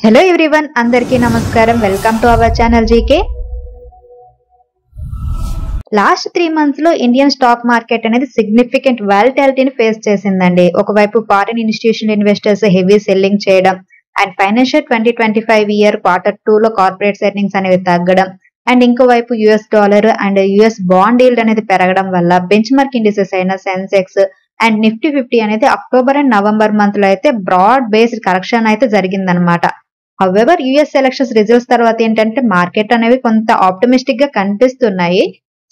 Hello everyone, అందరికీ నమస్కారం. Welcome to our channel GK. Last 3 months లో ఇండియన్ స్టాక్ మార్కెట్ అనేది సిగ్నిఫికెంట్ వాలటిలిటీని ఫేస్ చేసిందండి. ఒకవైపు foreign institutional investors heavy selling చేయడం అండ్ ఫైనాన్షియల్ 2025 ఇయర్ Q2 లో కార్పొరేట్స్ ఎర్నింగ్స్ అనేవి తగ్గడం అండ్ ఇంకోవైపు US dollar and US bond yield అనేది పెరగడం వల్ల బెంచ్ మార్క్ ఇండిసెస్ అయిన సెన్సెక్స్ అండ్ నిఫ్టీ 50 అనేది అక్టోబర్ అండ్ నవంబర్ మంత్ లో అయితే బ్రాడ్ బేస్డ్ కరెక్షన్ అయితే జరిగిందనమాట. హౌవెవర్ యుఎస్ ఎలక్షన్స్ రిజల్ట్స్ తర్వాత ఏంటంటే మార్కెట్ అనేవి కొంత ఆప్టమిస్టిక్ గా కనిపిస్తున్నాయి.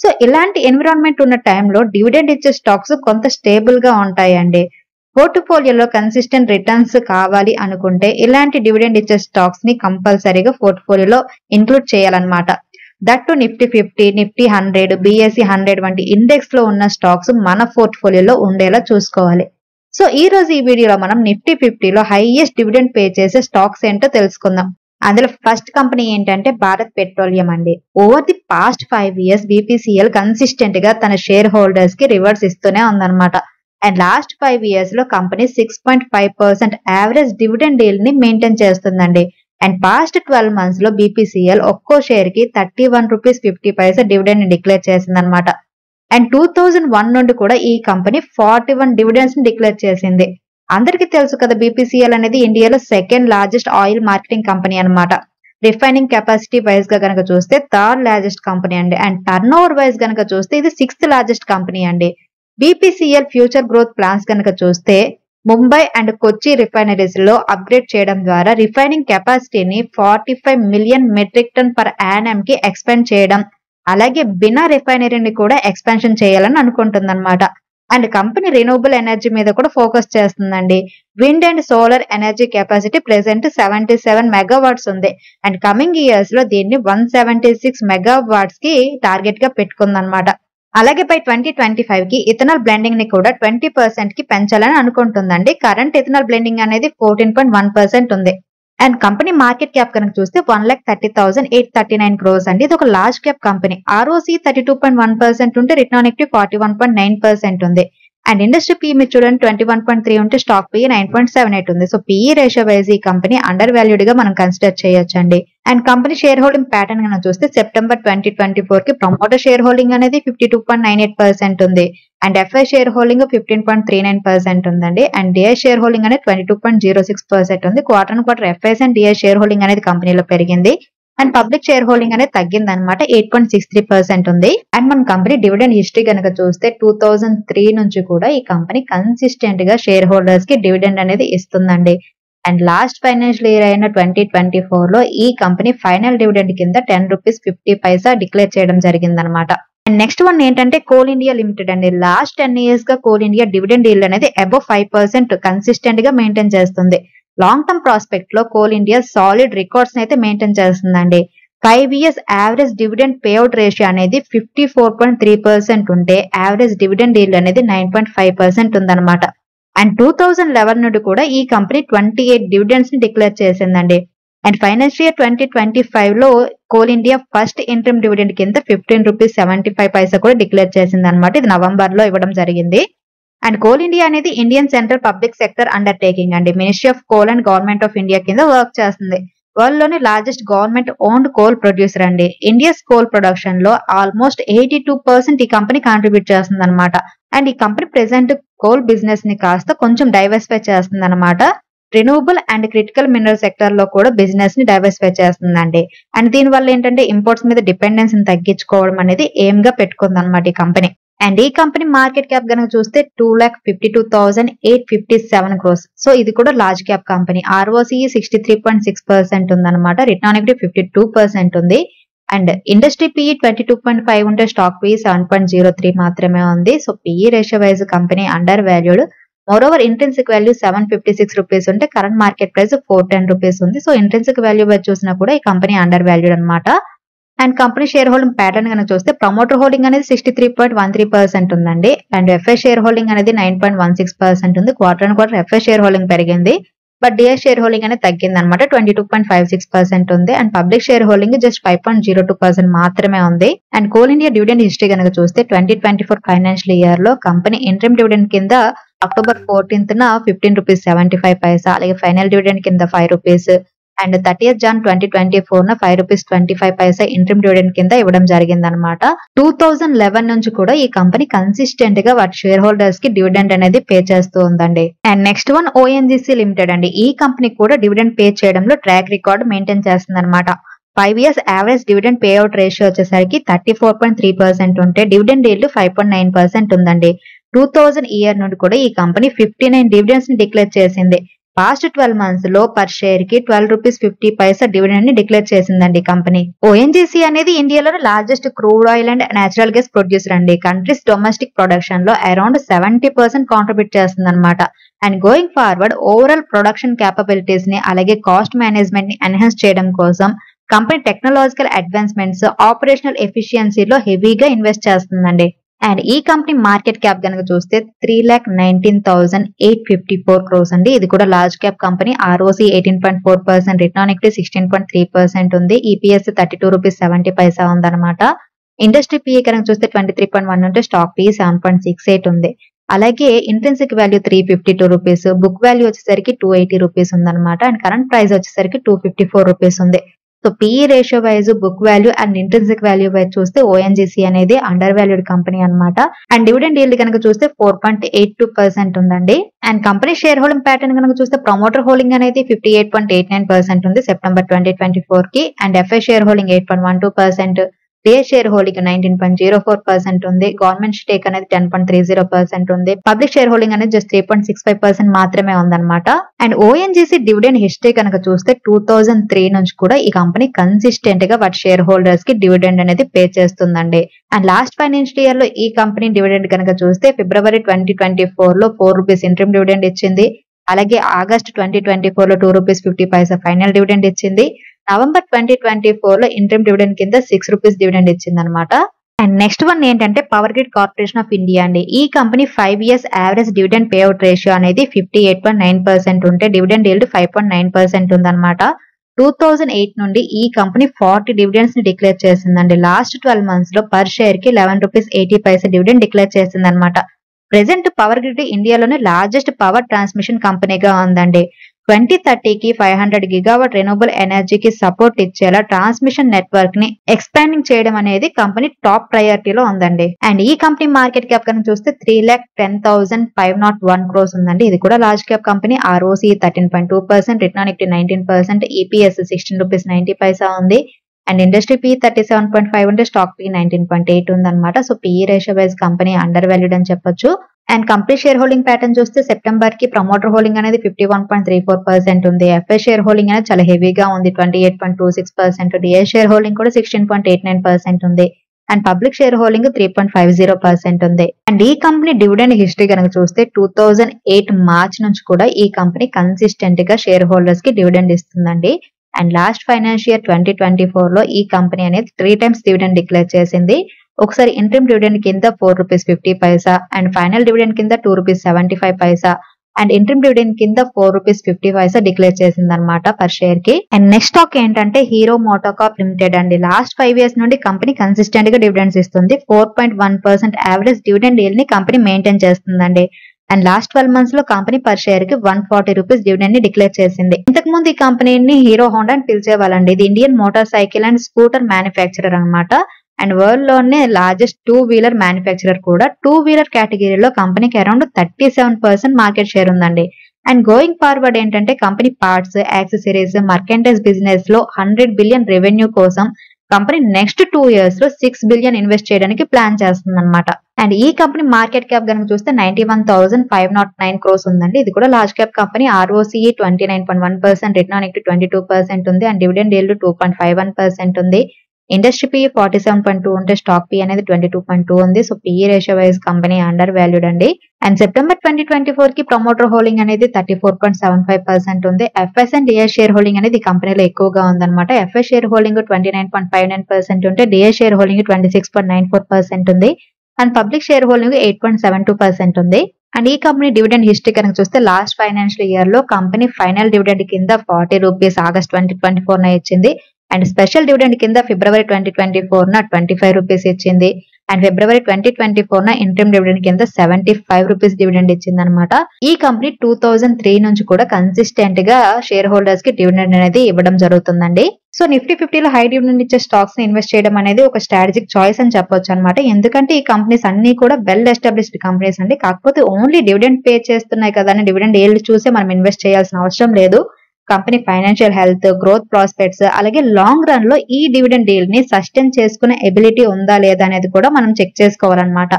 సో ఇలాంటి ఎన్విరాన్మెంట్ ఉన్న టైంలో డివిడెండ్ ఇచ్చే స్టాక్స్ కొంత స్టేబుల్ గా ఉంటాయండి. పోర్ట్ఫోలియోలో కన్సిస్టెంట్ రిటర్న్స్ కావాలి అనుకుంటే ఇలాంటి డివిడెండ్ ఇచ్చే స్టాక్స్ ని కంపల్సరీగా పోర్ట్ఫోలియోలో ఇంక్లూడ్ చేయాలన్నమాట. దట్టు నిఫ్టీ 50, నిఫ్టీ 100, బిఎస్సి 100 వంటి ఇండెక్స్ లో ఉన్న స్టాక్స్ మన పోర్ట్ఫోలియోలో ఉండేలా చూసుకోవాలి. సో ఈ రోజు ఈ వీడియోలో మనం నిఫ్టీ 50లో హైయెస్ట్ డివిడెండ్ పే చేసే స్టాక్స్ ఏంటో తెలుసుకుందాం. అందులో ఫస్ట్ కంపెనీ ఏంటంటే భారత్ పెట్రోలియం అండి. Over the past 5 years BPCL consistent గా తన షేర్ హోల్డర్స్ కి రివర్స్ ఇస్తూనే ఉందన్నమాట. అండ్ లాస్ట్ 5 years లో కంపెనీ 6.5% యావరేజ్ డివిడెండ్ డీల్ ని మెయింటైన్ చేస్తుందండి. అండ్ పాస్ట్ 12 months లో బీపీసీఎల్ ఒక్కో షేర్ కి 31 రూపీస్ 50 పైసా డివిడెండ్ ని డిక్లేర్ చేసిందనమాట. అండ్ 2001 నుండి కూడా ఈ కంపెనీ 41 డివిడెండ్స్ ని డిక్లేర్ చేసింది. అందరికీ తెలుసు కదా, బీపీసీఎల్ అనేది ఇండియాలో second largest oil marketing company అనమాట. రిఫైనింగ్ కెపాసిటీ వైజ్ గా కనుక చూస్తే థర్డ్ లార్జెస్ట్ కంపెనీ అండి. అండ్ టర్న్ ఓవర్ వైజ్ కనుక చూస్తే ఇది 6th లార్జెస్ట్ కంపెనీ అండి. బీపీసీఎల్ ఫ్యూచర్ గ్రోత్ ప్లాన్స్ కనుక చూస్తే ముంబై అండ్ కొచ్చి రిఫైనరీస్ లో అప్గ్రేడ్ చేయడం ద్వారా రిఫైనింగ్ కెపాసిటీని 45 million metric ton per annum కి ఎక్స్పాండ్ చేయడం, అలాగే బినా రిఫైనరీని కూడా ఎక్స్పాన్షన్ చేయాలని అనుకుంటుందన్నమాట. అండ్ కంపెనీ రిన్యూవబుల్ ఎనర్జీ మీద కూడా ఫోకస్ చేస్తుందండి. Wind and solar energy capacity present 77 megawatts ఉంది. అండ్ కమింగ్ ఇయర్స్ లో దీన్ని 176 మెగావాట్స్ కి టార్గెట్ గా పెట్టుకుందన్నమాట. అలాగే బై 2025 కి ఇథనాల్ బ్లెండింగ్ ని కూడా 20% కి పెంచాలని అనుకుంటుందండి. కరెంట్ ఇథనాల్ బ్లెండింగ్ అనేది 14.1% ఉంది. అండ్ కంపెనీ మార్కెట్ క్యాప్ కనుక చూస్తే 1,30,839 crores అండి. ఇది ఒక లార్జ్ క్యాప్ కంపెనీ. ఆర్ఓసి 32.1% ఉంటే రిటర్న్ ఆన్ ఈక్విటీ 41.9% ఉంది. అండ్ ఇండస్ట్రీ పీ మీరు చూడండి 21.3 ఉంటే స్టాక్ పీ 9.78 ఉంది. సో పీఈ రేషియో వైజ్ ఈ కంపెనీ అండర్ వాల్యూడ్ గా మనం కన్సిడర్ చేయొచ్చండి. And company share holding pattern కనుక చూస్తే సెప్టెంబర్ 2024 కి ప్రమోటర్ షేర్ హోల్డింగ్ అనేది 52.98% ఉంది. అండ్ ఎఫ్ఐ షేర్ హోల్డింగ్ 15.39% ఉందండి. అండ్ డిఐ షేర్ హోల్డింగ్ అనేది 22.06% ఉంది. Quarter FIIs and DII shareholding అనేది కంపెనీలో పెరిగింది. అండ్ పబ్లిక్ షేర్ హోల్డింగ్ అనేది తగ్గింది అనమాట, 8.63% ఉంది. అండ్ మన కంపెనీ డివిడెండ్ హిస్టరీ కనుక చూస్తే 2003 నుంచి కూడా ఈ కంపెనీ కన్సిస్టెంట్ గా షేర్ హోల్డర్స్ కి డివిడెండ్ అనేది ఇస్తుందండి. అండ్ లాస్ట్ ఫైనాన్షియల్ ఇయర్ అయిన 2024 లో ఈ కంపెనీ ఫైనల్ డివిడెండ్ కింద 10 రూపీస్ 50 పైసా డిక్లేర్ చేయడం జరిగిందనమాట. అండ్ నెక్స్ట్ వన్ ఏంటంటే కోల్ ఇండియా లిమిటెడ్ అండి. లాస్ట్ 10 years గా కోల్ ఇండియా డివిడెండ్ ఈల్డ్ అనేది అబవ్ 5% కన్సిస్టెంట్ గా మెయింటైన్ చేస్తుంది. లాంగ్ టర్మ్ ప్రాస్పెక్ట్ లో కోల్ ఇండియా సాలిడ్ రికార్డ్స్ అయితే మెయింటైన్ చేస్తుందండి. 5 years average dividend payout ratio అనేది 54.3% ఉంటే యావరేజ్ డివిడెండ్ ఈల్డ్ అనేది 9.5% ఉందన్నమాట. అండ్ 2011 నుండి కూడా ఈ కంపెనీ 28 డివిడెండ్స్ ని డిక్లేర్ చేసిందండి. అండ్ ఫైనాన్షియల్ ఇయర్ 2025 లో coal India first interim dividend కింద 15 రూపీస్ 75 పైసా కూడా డిక్లేర్ చేసింది అనమాట. ఇది నవంబర్ లో ఇవ్వడం జరిగింది. అండ్ కోల్ ఇండియా అనేది Indian central public sector undertaking అండి. Ministry of coal and government of India కింద వర్క్ చేస్తుంది. వరల్డ్ లోని largest government owned coal producer అండి. ఇండియాస్ కోల్ ప్రొడక్షన్ లో ఆల్మోస్ట్ 82% ఈ కంపెనీ కాంట్రిబ్యూట్ చేస్తుంది అనమాట. అండ్ ఈ కంపెనీ ప్రెసెంట్ కోల్ బిజినెస్ ని కాస్త కొంచెం డైవర్సిఫై చేస్తుంది అనమాట. Renewable and critical mineral sector లో కూడా బిజినెస్ ని డైవర్సిఫై చేస్తుందండి. అండ్ దీని వల్ల ఏంటంటే ఇంపోర్ట్స్ మీద డిపెండెన్స్ ని తగ్గించుకోవడం అనేది ఎయిమ్ గా పెట్టుకుంది అనమాట ఈ కంపెనీ. అండ్ ఈ కంపెనీ మార్కెట్ క్యాప్ కనుక చూస్తే 2,52,857 crores. సో ఇది కూడా లార్జ్ క్యాప్ కంపెనీ. ఆర్ఓసి 63.6% ఉందన్నమాట. రిటర్న్ ఆన్ ఈక్విటీ 52% ఉంది. అండ్ ఇండస్ట్రీ పీఈ 22.5 ఉంటే స్టాక్ పీఈ 7.03 మాత్రమే ఉంది. So PE ratio wise company under valued. Moreover intrinsic value 756 rupees ఉంటే కరెంట్ మార్కెట్ ప్రైస్ 410 రూపీస్ ఉంది. సో ఇంట్రిన్సిక్ వాల్యూ వైజ్ చూసినా కూడా ఈ కంపెనీ అండర్ వాల్యూడ్ అనమాట. And company share holding pattern కనుక చూస్తే ప్రమోటర్ హోల్డింగ్ అనేది 63.13% ఉందండి. అండ్ ఎఫ్ఐ షేర్ హోల్డింగ్ అనేది 9.16% ఉంది. క్వార్టర్ ఎఫ్ఐ షేర్ హోల్డింగ్ పెరిగింది. బట్ డిఐ షేర్ హోల్డింగ్ అనేది తగ్గింది అనమాట, 22.56% ఉంది. And public share holding just 5.02% మాత్రమే ఉంది. And coal India dividend history కనుక చూస్తే 2024 ఫైనాన్షియల్ ఇయర్ లో కంపెనీ ఇంటర్మ్ డివిడెండ్ కింద అక్టోబర్ 14th 15 రూపీస్ 75 పైసా, అలాగే ఫైనల్ డివిడెండ్ కింద 5 rupees and 30th Jan 2024 ₹5.25 interim dividend కింద ఇవ్వడం జరిగిందనమాట. 2011 నుంచి కూడా ఈ కంపెనీ కన్సిస్టెంట్ గా వాటి షేర్ హోల్డర్స్ కి డివిడెండ్ అనేది పే చేస్తూ ఉందండి. And next one ONGC limited అండి. ఈ కంపెనీ కూడా డివిడెండ్ పే చేయడంలో ట్రాక్ రికార్డ్ మెయింటైన్ చేస్తుంది అనమాట. 5 years average dividend payout ratio వచ్చేసరికి 34.3% ఉంటే డివిడెండ్ ఈల్డ్ 5.9% ఉందండి. 2000 ఇయర్ నుండి కూడా ఈ కంపెనీ 59 డివిడెండ్స్ ని డిక్లేర్ చేసింది. పాస్ట్ 12 months లో పర్ షేర్ కి ₹12.50 డివిడెండ్ ని డిక్లేర్ చేసిందండి కంపెనీ. ఓఎన్జీసీ అనేది ఇండియాలోని largest crude oil and natural gas producer అండి. కంట్రీస్ డొమెస్టిక్ ప్రొడక్షన్ లో అరౌండ్ 70% కాంట్రిబ్యూట్ చేస్తుంది అనమాట. And going forward overall production capabilities ని అలాగే కాస్ట్ మేనేజ్మెంట్ ని ఎన్హాన్స్ చేయడం కోసం కంపెనీ టెక్నాలజికల్ అడ్వాన్స్మెంట్స్, ఆపరేషనల్ ఎఫిషియన్సీలో హెవీగా ఇన్వెస్ట్ చేస్తుందండి. అండ్ ఈ కంపెనీ మార్కెట్ క్యాప్ కనుక చూస్తే 3,19,854 crores అండి. ఇది కూడా large cap company. ROC 18.4%, return on equity 16.3% ఉంది. EPS ₹32.70 ఉందన్నమాట. ఇండస్ట్రీ PE కనుక చూస్తే 23.1 ఉంటే స్టాక్ PE 7.68 ఉంది. అలాగే ఇంట్రెన్సిక్ వాల్యూ ₹352, బుక్ వాల్యూ వచ్చేసరికి ₹280 ఉందన్నమాట. అండ్ కరెంట్ ప్రైస్ వచ్చేసరికి ₹254 ఉంది. So PE ratio wise, book value and intrinsic value wise చూస్తే ఓఎన్జీసీ అనేది అండర్ వాల్యూడ్ కంపెనీ అనమాట. అండ్ డివిడెండ్ ఈల్డ్ కనుక చూస్తే 4.82% ఉందండి. And company share holding pattern కనుక చూస్తే ప్రమోటర్ హోల్డింగ్ అనేది 58.89% ఉంది సెప్టెంబర్ 2024 కి. And FI share holding 8.12%, DA share holding 19.04% ఉంది. గవర్నమెంట్ స్టేక్ అనేది 10.30% ఉంది. పబ్లిక్ షేర్ హోల్డింగ్ అనేది జస్ట్ 3.65% మాత్రమే ఉందన్నమాట. అండ్ ఓఎన్జీసీ డివిడెండ్ హిస్టరీ కనుక చూస్తే 2003 నుంచి కూడా ఈ కంపెనీ కన్సిస్టెంట్ గా వాటి షేర్ హోల్డర్స్ కి డివిడెండ్ అనేది పే చేస్తుందండి. అండ్ లాస్ట్ ఫైనాన్షియల్ ఇయర్ లో ఈ కంపెనీ డివిడెండ్ కనుక చూస్తే ఫిబ్రవరి 2024 లో ₹4 ఇంట్రిమ్ డివిడెండ్ ఇచ్చింది. అలాగే ఆగస్ట్ 2024 లో ₹2.50 ఫైనల్ డివిడెండ్ ఇచ్చింది. నవంబర్ 2024 లో ఇంట్రిమ్ డివిడెండ్ కింద ₹6 డివిడెండ్ ఇచ్చింది అనమాట. అండ్ నెక్స్ట్ వన్ ఏంటంటే power grid corporation of India అండి. ఈ company 5 years average dividend payout ratio అనేది 58.9% ఉంటే డివిడెండ్ ఈల్డ్ 5.9% ఉందన్నమాట. 2008 నుండి ఈ కంపెనీ 40 డివిడెండ్స్ ని డిక్లేర్ చేసిందండి. లాస్ట్ 12 months లో పర్ షేర్ కి ₹11.80 డివిడెండ్ డిక్లేర్ చేసింది అనమాట. ప్రెసెంట్ పవర్ గ్రిడ్ ఇండియాలోనే లార్జెస్ట్ పవర్ ట్రాన్స్మిషన్ కంపెనీగా ఉందండి. 2030కి 500 GW రెన్యూబుల్ ఎనర్జీకి సపోర్ట్ ఇచ్చేలా ట్రాన్స్మిషన్ నెట్వర్క్ ని ఎక్స్పాండింగ్ చేయడం అనేది కంపెనీ టాప్ ప్రయారిటీలో ఉందండి. అండ్ ఈ కంపెనీ మార్కెట్ క్యాప్ కనుక చూస్తే 3,10,501 crores ఉందండి. ఇది కూడా large cap company. ROC 13.2%, return on equity 19%, EPS ₹16.90 ఉంది. అండ్ ఇండస్ట్రీ PE 37.5 ఉంటే స్టాక్ PE 19.8 ఉందన్నమాట. So PE ratio wise company under valued అని చెప్పొచ్చు. And company share holding pattern చూస్తే సెప్టెంబర్ కి ప్రమోటర్ హోల్డింగ్ అనేది 51.34% ఉంది. FI షేర్ హోల్డింగ్ అనేది చాలా హెవీగా ఉంది, 28.26%. DA షేర్ హోల్డింగ్ కూడా 16.89% ఉంది. అండ్ పబ్లిక్ షేర్ హోల్డింగ్ 3.50% ఉంది. అండ్ ఈ కంపెనీ డివిడెండ్ హిస్టరీ కనుక చూస్తే 2008 మార్చ్ నుంచి కూడా ఈ కంపెనీ కన్సిస్టెంట్ గా షేర్ హోల్డర్స్ కి డివిడెండ్ ఇస్తుందండి. అండ్ లాస్ట్ ఫైనాన్షియల్ ఇయర్ 2024 లో ఈ కంపెనీ అనేది 3 times డివిడెండ్ డిక్లేర్ చేసింది. ఒకసారి ఇంట్రిమ్ డివిడెండ్ కింద ₹4.50 అండ్ ఫైనల్ డివిడెండ్ కింద ₹2.75 అండ్ ఇంట్రిమ్ డివిడెండ్ కింద ₹4.50 డిక్లేర్ చేసింది అనమాట పర్ షేర్ కి. అండ్ నెక్స్ట్ స్టాక్ ఏంటంటే హీరో మోటోకార్ప్ లిమిటెడ్ అండి. లాస్ట్ 5 years నుండి కంపెనీ కన్సిస్టెంట్ గా డివిడెండ్స్ ఇస్తుంది. 4.1% యావరేజ్ డివిడెండ్ ఈల్డ్ ని కంపెనీ మెయింటైన్ చేస్తుందండి. అండ్ లాస్ట్ 12 months లో కంపెనీ పర్ షేర్ కి ₹140 డివిడెండ్ ని డిక్లేర్ చేసింది. ఇంతకు ముందు ఈ కంపెనీని హీరో హోండా అని పిలిచేవాళ్ళండి. ఇది Indian motor cycle and scooter manufacturer అనమాట. అండ్ వరల్డ్ లోనే లార్జెస్ట్ 2-wheeler మ్యానుఫ్యాక్చరర్ కూడా. 2-wheeler కేటగిరీలో కంపెనీకి అరౌండ్ 37% మార్కెట్ షేర్ ఉందండి. అండ్ గోయింగ్ ఫార్వర్డ్ ఏంటంటే కంపెనీ పార్ట్స్, యాక్సెసరీస్, మర్కెంటైజ్ బిజినెస్ లో 100 billion రెవెన్యూ కోసం కంపెనీ నెక్స్ట్ 2 years లో 6 billion ఇన్వెస్ట్ చేయడానికి ప్లాన్ చేస్తుంది అనమాట. అండ్ ఈ కంపెనీ మార్కెట్ క్యాప్ కనుక చూస్తే 91,509 crores ఉందండి. ఇది కూడా large cap company. ROC 29.1%, return on equity 22% ఉంది. అండ్ డివిడెండ్ ఈల్డ్ 2.51% ఉంది. ఇండస్ట్రీ PE 47.2 ఉంటే స్టాక్ PE అనేది 22.2 ఉంది. So PE ratio wise company under valued అండి. అండ్ సెప్టెంబర్ 2024 కి ప్రమోటర్ హోల్డింగ్ అనేది 34.75% ఉంది. FS and DA share holding అనేది కంపెనీలో ఎక్కువగా ఉందన్నమాట. FS షేర్ హోల్డింగ్ 29.59% ఉంటే DA షేర్ హోల్డింగ్ 26.94% ఉంది. అండ్ పబ్లిక్ షేర్ హోల్డింగ్ 8.72% ఉంది. అండ్ ఈ కంపెనీ డివిడెండ్ హిస్టరీ కనుక చూస్తే లాస్ట్ ఫైనాన్షియల్ ఇయర్ లో కంపెనీ ఫైనల్ డివిడెండ్ కింద ₹40 ఆగస్ట్ 2024 ఇచ్చింది. అండ్ స్పెషల్ డివిడెండ్ కింద ఫిబ్రవరి 2024 ₹25 ఇచ్చింది. అండ్ ఫిబ్రవరి 2024 ఇంటర్మ్ డివిడెండ్ కింద 75 రూపీస్ డివిడెండ్ ఇచ్చింది అనమాట. ఈ కంపెనీ 2003 నుంచి కూడా కన్సిస్టెంట్ గా షేర్ హోల్డర్స్ కి డివిడెండ్ అనేది ఇవ్వడం జరుగుతుందండి. సో నిఫ్టీ 50లో హై డివిడెండ్ ఇచ్చే స్టాక్స్ ని ఇన్వెస్ట్ చేయడం అనేది ఒక స్ట్రాటజిక్ చాయిస్ అని చెప్పొచ్చు అనమాట. ఎందుకంటే ఈ కంపెనీస్ అన్ని కూడా వెల్ ఎస్టాబ్లిష్డ్ కంపెనీస్ అండి. కాకపోతే ఓన్లీ డివిడెండ్ పే చేస్తున్నాయి కదా అని డివిడెండ్ ఏళ్ళు చూసే మనం ఇన్వెస్ట్ చేయాల్సిన అవసరం లేదు. Company financial health, growth prospects, అలాగే లాంగ్ రన్ లో ఈ డివిడెండ్ డీల్ ని సస్టైన్ చేసుకునే ఎబిలిటీ ఉందా లేదా అనేది కూడా మనం చెక్ చేసుకోవాలన్నమాట.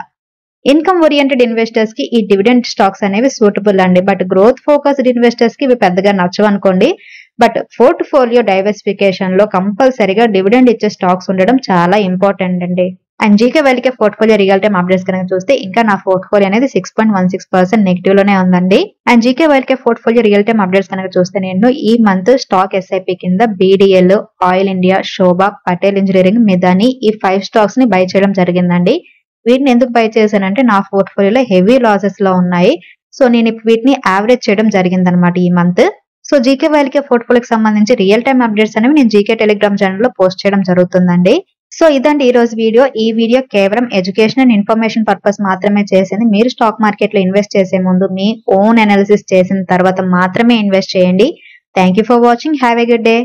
ఇన్కమ్ ఓరియంటెడ్ ఇన్వెస్టర్స్ కి ఈ డివిడెండ్ స్టాక్స్ అనేవి సూటబుల్ అండి. బట్ గ్రోత్ ఫోకస్డ్ ఇన్వెస్టర్స్ కి ఇవి పెద్దగా నచ్చవు అనుకోండి. బట్ పోర్ట్ఫోలియో డైవర్సిఫికేషన్ లో కంపల్సరీగా డివిడెండ్ ఇచ్చే స్టాక్స్ ఉండడం చాలా ఇంపార్టెంట్ అండి. అండ్ జీకే వెల్కే పోర్ట్ఫోలియో రియల్ టైమ్ అప్డేట్స్ కనుక చూస్తే ఇంకా నా పోర్ట్ఫోలియో అనేది 6.16% నెగిటివ్ లోనే ఉందండి. అండ్ జీకే వెల్కే పోర్ట్ఫోలియో రియల్ టైమ్ అప్డేట్స్ కనుక చూస్తే నేను ఈ మంత్ స్టాక్ ఎస్ఐపి కింద BDL, oil India, Sobha, Patel engineering, Midhani ఈ 5 స్టాక్స్ ని బై చేయడం జరిగిందండి. వీటిని ఎందుకు బై చేశానంటే నా పోర్ట్ఫోలియోలో హెవీ లాసెస్ లో ఉన్నాయి. సో నేను వీటిని యావరేజ్ చేయడం జరిగిందనమాట ఈ మంత్. సో జీకే వెల్కే పోర్ట్ఫోలియోకి సంబంధించి రియల్ టైమ్ అప్డేట్స్ అనేవి నేను జీకే టెలిగ్రామ్ ఛానల్ లో పోస్ట్ చేయడం జరుగుతుందండి. సో ఇదండి ఈ రోజు వీడియో. ఈ వీడియో కేవలం ఎడ్యుకేషన్ అండ్ ఇన్ఫర్మేషన్ పర్పస్ మాత్రమే చేసింది. మీరు స్టాక్ మార్కెట్ లో ఇన్వెస్ట్ చేసే ముందు మీ ఓన్ అనాలిసిస్ చేసిన తర్వాత మాత్రమే ఇన్వెస్ట్ చేయండి. Thank you for watching. Have a good day.